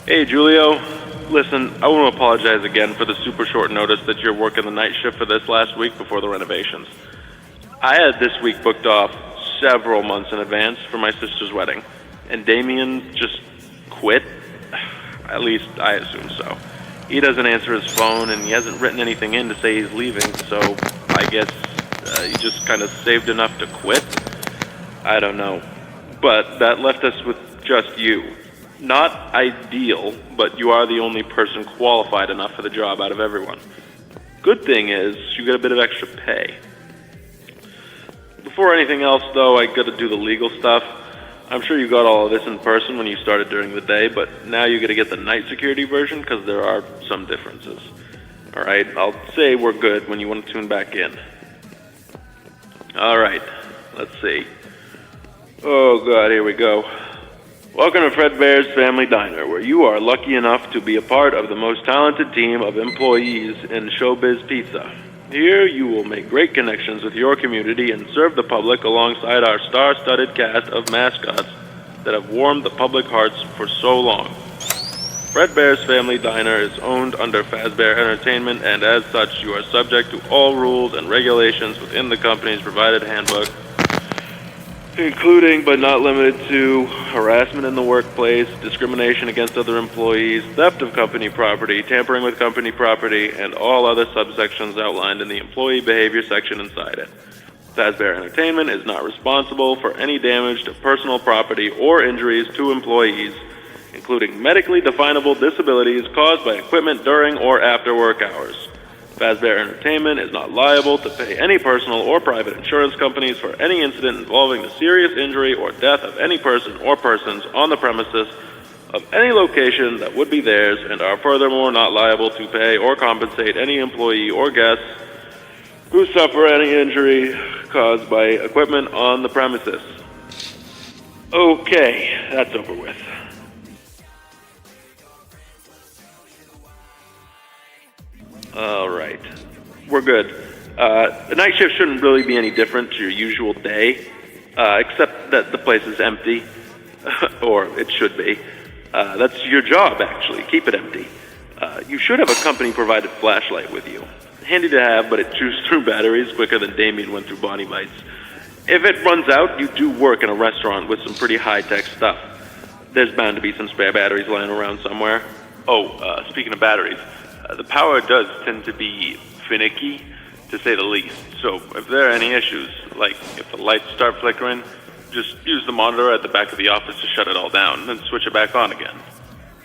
Hey, Julio. Listen, I want to apologize again for the super short notice that you're working the night shift for this last week before the renovations. I had this week booked off several months in advance for my sister's wedding, and Damien just quit. At least I assume so. He doesn't answer his phone, and he hasn't written anything in to say he's leaving, so I guess he just kind of saved enough to quit? I don't know. But that left us with just you. Not ideal, but you are the only person qualified enough for the job out of everyone. Good thing is, you get a bit of extra pay. Before anything else, though, I gotta do the legal stuff. I'm sure you got all of this in person when you started during the day, but now you gotta get the night security version, because there are some differences. Alright, I'll say we're good when you want to tune back in. Alright, let's see. Oh god, here we go. Welcome to Fredbears Family Diner, where you are lucky enough to be a part of the most talented team of employees in Showbiz Pizza. Here you will make great connections with your community and serve the public alongside our star-studded cast of mascots that have warmed the public hearts for so long. Fredbears Family Diner is owned under Fazbear Entertainment, and as such you are subject to all rules and regulations within the company's provided handbook, including but not limited to harassment in the workplace, discrimination against other employees, theft of company property, tampering with company property, and all other subsections outlined in the employee behavior section inside it. Fazbear Entertainment is not responsible for any damage to personal property or injuries to employees, including medically definable disabilities caused by equipment during or after work hours. Fazbear Entertainment is not liable to pay any personal or private insurance companies for any incident involving the serious injury or death of any person or persons on the premises of any location that would be theirs, and are furthermore not liable to pay or compensate any employee or guests who suffer any injury caused by equipment on the premises. Okay, that's over with. Alright, we're good. The night shift shouldn't really be any different to your usual day, except that the place is empty, or it should be. That's your job, actually. Keep it empty. You should have a company-provided flashlight with you. Handy to have, but it chews through batteries quicker than Damien went through body bites. If it runs out, you do work in a restaurant with some pretty high-tech stuff. There's bound to be some spare batteries lying around somewhere. Oh, speaking of batteries, the power does tend to be finicky, to say the least. So if there are any issues, like if the lights start flickering, just use the monitor at the back of the office to shut it all down, then switch it back on again.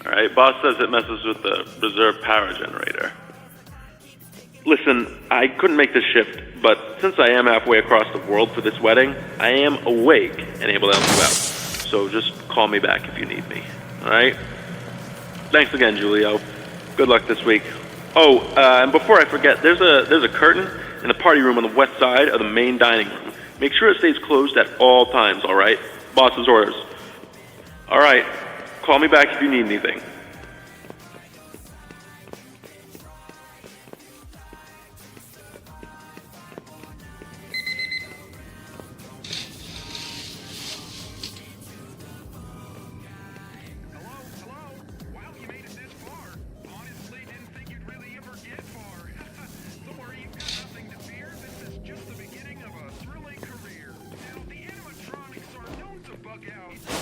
Alright, boss says it messes with the reserve power generator. Listen, I couldn't make this shift, but since I am halfway across the world for this wedding, I am awake and able to help you out. So just call me back if you need me. Alright? Thanks again, Julio. Good luck this week. Oh, and before I forget, there's a curtain in the party room on the west side of the main dining room. Make sure it stays closed at all times, alright? Boss's orders. Alright, call me back if you need anything. Look out.